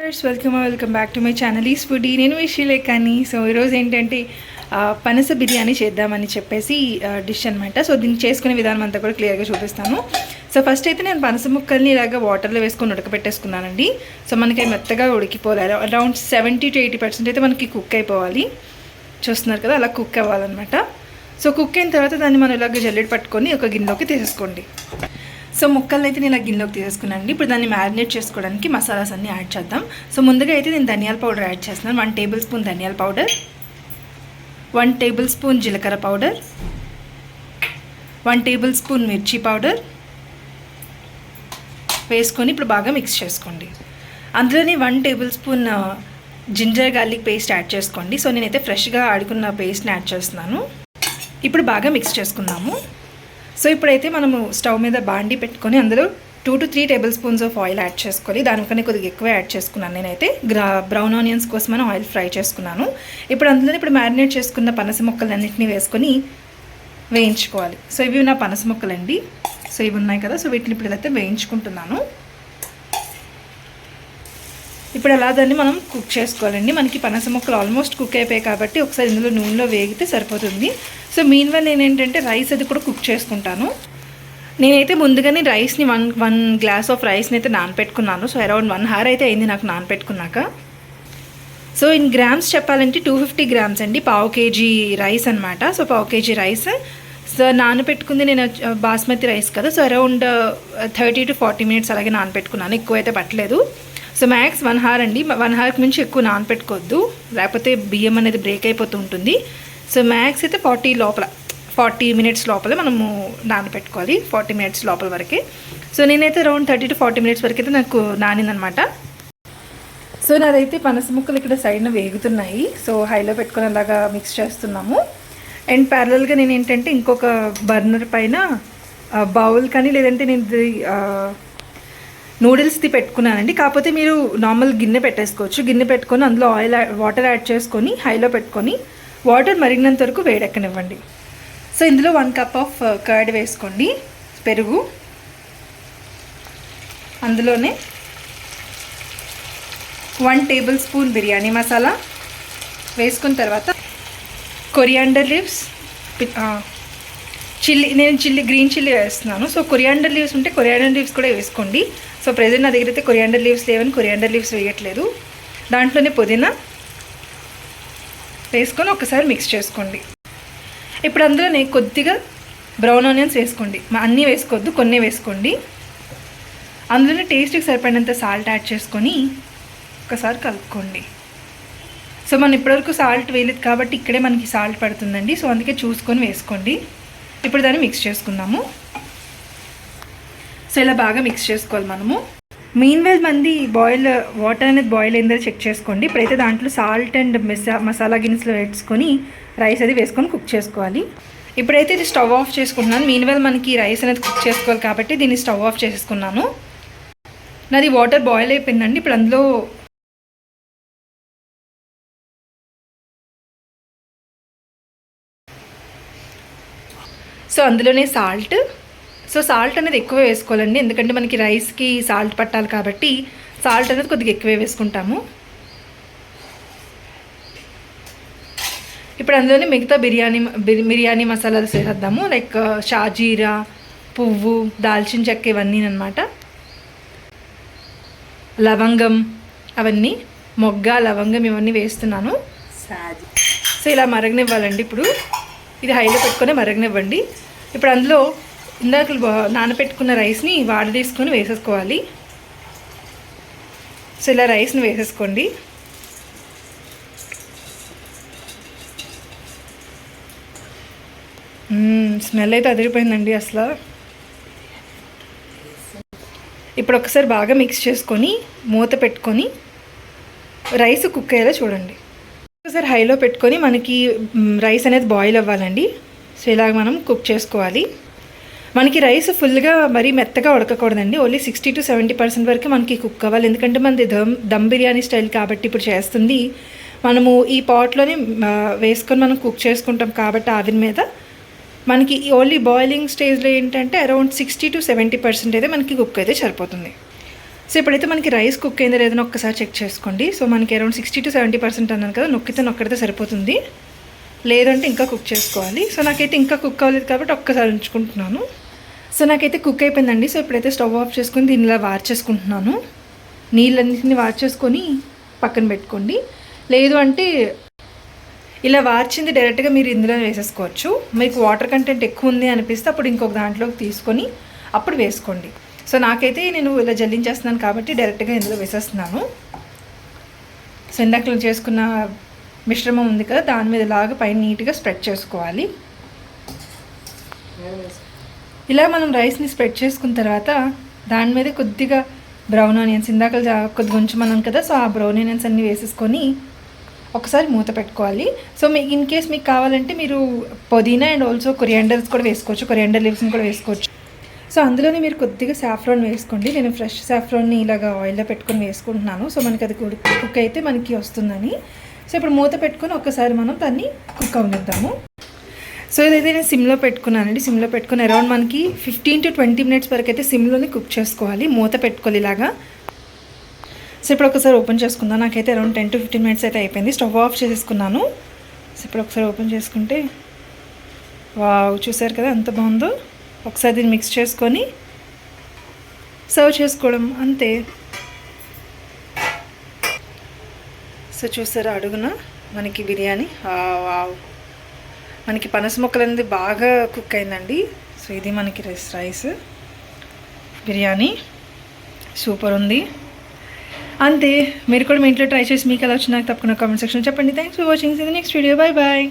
Welcome back to my channel EaseFoodie. నేను విషయలేకాని. So ఈరోజు ఏంటంటే పనస బిర్యానీ చేద్దామని చెప్పేసి డిష్ అనమాట. సో దీన్ని చేసుకునే విధానం అంతా కూడా క్లియర్గా చూపిస్తాను. సో ఫస్ట్ అయితే నేను పనస ముక్కల్ని ఇలాగ వాటర్లో వేసుకొని ఉడకపెట్టేసుకున్నానండి. సో మనకి మెత్తగా ఉడికిపోవాలి. అరౌండ్ 70 to 80% అయితే మనకి కుక్ అయిపోవాలి. చూస్తున్నారు కదా, అలా కుక్ అవ్వాలన్నమాట. సో కుక్ అయిన తర్వాత దాన్ని మనం ఇలాగ జల్లెడ పట్టుకొని ఒక గిన్నెలోకి తీసేసుకోండి. సో ముక్కలు అయితే నేను ఇలా గిన్నెలోకి తీసేసుకున్నానండి. ఇప్పుడు దాన్ని మ్యారినేట్ చేసుకోవడానికి మసాలాస్ అన్నీ యాడ్ చేద్దాం. సో ముందుగా అయితే నేను ధనియాల పౌడర్ యాడ్ చేస్తున్నాను. 1 టేబుల్ స్పూన్ ధనియాల పౌడర్, 1 టేబుల్ స్పూన్ జీలకర్ర పౌడర్, 1 టేబుల్ స్పూన్ మిర్చి పౌడర్ వేసుకొని ఇప్పుడు బాగా మిక్స్ చేసుకోండి. అందులోనే 1 table spoon ginger garlic paste add చేసుకోండి. సో నేనైతే ఫ్రెష్గా ఆడుకున్న పేస్ట్ని యాడ్ చేస్తున్నాను. ఇప్పుడు బాగా మిక్స్ చేసుకుందాము. సో ఇప్పుడైతే మనము స్టవ్ మీద బాండి పెట్టుకొని అందులో 2 to 3 table spoons of oil add చేసుకోవాలి. దానికన్నా కొద్దిగా ఎక్కువ యాడ్ చేసుకున్నాను. నేనైతే బ్రౌన్ ఆనియన్స్ కోసం ఆయిల్ ఫ్రై చేసుకున్నాను. ఇప్పుడు అందులో మ్యారినేట్ చేసుకున్న పనస ముక్కలన్నింటినీ వేసుకొని వేయించుకోవాలి. సో ఇవి నా పనస ముక్కలండి. సో ఇవి ఉన్నాయి కదా, సో వీటిని ఇప్పుడు అయితే వేయించుకుంటున్నాను. ఇప్పుడు అలా దాన్ని మనం కుక్ చేసుకోవాలండి. మనకి పనస ముక్కలు ఆల్మోస్ట్ కుక్ అయిపోయాయి కాబట్టి ఒకసారి ఇందులో నూనెలో వేగితే సరిపోతుంది. సో మీన్ వల్ల నేనేంటంటే రైస్ అది కూడా కుక్ చేసుకుంటాను. నేనైతే ముందుగానే రైస్ని వన్ గ్లాస్ ఆఫ్ రైస్ని అయితే నానపెట్టుకున్నాను. సో అరౌండ్ 1 hour అయితే అయింది నాకు నానపెట్టుకున్నాక. సో ఇన్ గ్రామ్స్ చెప్పాలంటే 250 grams అండి, 1/2 kg రైస్ అనమాట. So 1/2 kg rice. సో నానపెట్టుకుంది నేను బాస్మతి రైస్ కదా, సో అరౌండ్ 30 to 40 minutes అలాగే నానపెట్టుకున్నాను. ఎక్కువ అయితే పట్టలేదు. సో మ్యాక్స్ 1 hour అండి. 1 hour నుంచి ఎక్కువ నానపెట్టుకోవద్దు, లేకపోతే బియ్యం అనేది బ్రేక్ అయిపోతూ ఉంటుంది. సో మ్యాక్స్ అయితే 40 minutes లోపల మనము నానపెట్టుకోవాలి. 40 minutes లోపల వరకే. సో నేనైతే అరౌండ్ 30 to 40 minutes వరకు అయితే నాకు నానిందనమాట. సో నాదైతే పనస ముక్కలు ఇక్కడ సైడ్న వేగుతున్నాయి. సో హైలో పెట్టుకొని అలాగా మిక్స్ చేస్తున్నాము. అండ్ ప్యారలల్గా నేను ఏంటంటే ఇంకొక బర్నర్ పైన బౌల్ కానీ లేదంటే నేను నూడిల్స్ది పెట్టుకున్నానండి. కాకపోతే మీరు నార్మల్ గిన్నె పెట్టేసుకోవచ్చు. గిన్నె పెట్టుకొని అందులో వాటర్ యాడ్ చేసుకొని హైలో పెట్టుకొని వాటర్ మరిగినంత వరకు వేడెక్కనివ్వండి. సో ఇందులో 1 cup ఆఫ్ కర్డ్ వేసుకోండి, పెరుగు. అందులోనే 1 టేబుల్ స్పూన్ బిర్యానీ మసాలా వేసుకున్న తర్వాత కొరియాండర్ లీవ్స్, నేను గ్రీన్ చిల్లీ వేస్తున్నాను. సో కొరియాండర్ లీవ్స్ ఉంటే కొరియాండర్ లీవ్స్ కూడా వేసుకోండి. సో ప్రెజెంట్ నా దగ్గర అయితే కొరియాండర్ లీవ్స్ లేవని కొరియాండర్ లీవ్స్ వేయట్లేదు. దాంట్లోనే పుదీనా వేసుకొని ఒకసారి మిక్స్ చేసుకోండి. ఇప్పుడు అందులోనే కొద్దిగా బ్రౌన్ ఆనియన్స్ వేసుకోండి. అన్నీ వేసుకోవద్దు, కొన్ని వేసుకోండి. అందులోనే టేస్ట్కి సరిపడినంత సాల్ట్ యాడ్ చేసుకొని ఒకసారి కలుపుకోండి. సో మనం ఇప్పటివరకు సాల్ట్ వేయలేదు కాబట్టి ఇక్కడే మనకి సాల్ట్ పడుతుందండి. సో అందుకే చూసుకొని వేసుకోండి. ఇప్పుడు దాన్ని మిక్స్ చేసుకుందాము. సో ఇలా బాగా మిక్స్ చేసుకోవాలి మనము. మీన్వెల్ మంది వాటర్ అనేది బాయిల్ అయిందో చెక్ చేసుకోండి. ఇప్పుడైతే దాంట్లో సాల్ట్ అండ్ మసాలా గిన్నెస్లో వేసుకొని రైస్ అది వేసుకొని కుక్ చేసుకోవాలి. ఇప్పుడైతే ఇది స్టవ్ ఆఫ్ చేసుకుంటున్నాను. మీన్వెల్ మనకి రైస్ అనేది కుక్ చేసుకోవాలి కాబట్టి దీన్ని స్టవ్ ఆఫ్ చేసుకున్నాను. నాది వాటర్ బాయిల్ అయిపోయిందండి. ఇప్పుడు అందులో అందులోనే సాల్ట్. సో సాల్ట్ అనేది ఎక్కువ వేసుకోవాలండి, ఎందుకంటే మనకి రైస్కి సాల్ట్ పట్టాలి కాబట్టి సాల్ట్ అనేది కొద్దిగా ఎక్కువే వేసుకుంటాము. ఇప్పుడు అందులోనే మిగతా బిర్యానీ మసాలాలు వేసేద్దాము. లైక్ షాజీరా, పువ్వు, దాల్చిన చెక్క ఇవన్నీ అనమాట. లవంగం, అవన్నీ మొగ్గ, లవంగం ఇవన్నీ వేస్తున్నాను. సో ఇలా మరగనివ్వాలండి. ఇప్పుడు ఇది హైలో పెట్టుకొని మరగనివ్వండి. ఇప్పుడు అందులో ఇందాక నానపెట్టుకున్న రైస్ని తీసుకొని వేసేసుకోవాలి. సో ఇలా రైస్ని వేసేసుకోండి. స్మెల్ అయితే అదిరిపోయిందండి అసలు. ఇప్పుడు ఒకసారి బాగా మిక్స్ చేసుకొని మూత పెట్టుకొని రైస్ కుక్ అయ్యేలా చూడండి. ఒకసారి హైలో పెట్టుకొని మనకి రైస్ అనేది బాయిల్ అవ్వాలండి. సో ఇలాగ మనం కుక్ చేసుకోవాలి. మనకి రైస్ ఫుల్గా మరీ మెత్తగా ఉడకకూడదండి. ఓన్లీ 60 to 70% వరకు మనకి కుక్ అవ్వాలి. ఎందుకంటే మనది దమ్ బిర్యానీ స్టైల్ కాబట్టి ఇప్పుడు చేస్తుంది మనము ఈ పాట్లోనే వేసుకొని మనం కుక్ చేసుకుంటాం కాబట్టి ఆవిరి మీద మనకి ఓన్లీ బాయిలింగ్ స్టేజ్లో ఏంటంటే అరౌండ్ 60 to 70% అయితే మనకి కుక్ అయితే సరిపోతుంది. సో ఇప్పుడైతే మనకి రైస్ కుక్ అయిందో లేదని ఒక్కసారి చెక్ చేసుకోండి. సో మనకి అరౌండ్ 60 to 70% అన్నాను కదా, నొక్కితే సరిపోతుంది, లేదంటే ఇంకా కుక్ చేసుకోవాలి. సో నాకైతే ఇంకా కుక్ అవ్వలేదు కాబట్టి ఒక్కసారి ఉంచుకుంటున్నాను. సో నాకైతే కుక్ అయిపోయిందండి. సో ఇప్పుడైతే స్టవ్ ఆఫ్ చేసుకొని దీన్ని ఇలా వార్చేసుకుంటున్నాను. నీళ్ళన్నింటినీ వార్చేసుకొని పక్కన పెట్టుకోండి. లేదు అంటే ఇలా వార్చింది డైరెక్ట్గా మీరు ఇందులో వేసేసుకోవచ్చు. మీకు వాటర్ కంటెంట్ ఎక్కువ ఉంది అనిపిస్తే అప్పుడు ఇంకొక దాంట్లోకి తీసుకొని అప్పుడు వేసుకోండి. సో నాకైతే నేను ఇలా జల్లించేస్తున్నాను కాబట్టి డైరెక్ట్గా ఇందులో వేసేస్తున్నాను. సో ఇందాక చేసుకున్న మిశ్రమం ఉంది కదా, దాని మీద లాగా పైన నీట్గా స్ప్రెడ్ చేసుకోవాలి. ఇలా మనం రైస్ని స్ప్రెడ్ చేసుకున్న తర్వాత దాని మీద కొద్దిగా బ్రౌన్ ఆనియన్స్ ఇందాక కొద్దిగా ఉంచమన్నాం కదా, సో ఆ బ్రౌన్ ఆనియన్స్ అన్నీ వేసేసుకొని ఒకసారి మూత పెట్టుకోవాలి. సో మీ ఇన్ కేస్ మీకు కావాలంటే మీరు పుదీనా అండ్ ఆల్సో కొరియాండర్స్ కూడా వేసుకోవచ్చు, కొరియాండర్ లీవ్స్ని కూడా వేసుకోవచ్చు. సో అందులోనే మీరు కొద్దిగా సాఫ్రాన్ వేసుకోండి. నేను ఫ్రెష్ సాఫ్రాన్ని ఇలాగా ఆయిల్లో పెట్టుకొని వేసుకుంటున్నాను. సో మనకి అది కుక్ అయితే మనకి వస్తుందని. సో ఇప్పుడు మూత పెట్టుకొని ఒక్కసారి మనం దాన్ని కుక్ అవనిద్దాము. సో ఇదైతే నేను సిమ్లో పెట్టుకున్నానండి. సిమ్లో పెట్టుకుని అరౌండ్ మనకి 15 to 20 minutes వరకు అయితే సిమ్లోనే కుక్ చేసుకోవాలి, మూత పెట్టుకోవాలి ఇలాగా. సో ఇప్పుడు ఒకసారి ఓపెన్ చేసుకుందాం. నాకైతే అరౌండ్ 10 to 15 minutes అయితే అయిపోయింది. స్టవ్ ఆఫ్ చేసేసుకున్నాను. సో ఇప్పుడు ఒకసారి ఓపెన్ చేసుకుంటే వావ్, చూసారు కదా ఎంత బాగుందో. ఒకసారి దీన్ని మిక్స్ చేసుకొని సర్వ్ చేసుకోవడం అంతే. సో చూసారా అడుగున మనకి బిర్యానీ. వావ్, మనకి పనస ముక్కలు అనేది బాగా కుక్ అయిందండి. సో ఇది మనకి రైస్ బిర్యానీ సూపర్ ఉంది. అంతే, మీరు కూడా మీ ఇంట్లో ట్రై చేసి మీకు ఎలా వచ్చినా నాకు తప్పకుండా కామెంట్ సెక్షన్లో చెప్పండి. Thanks for watching. Next video. Bye bye.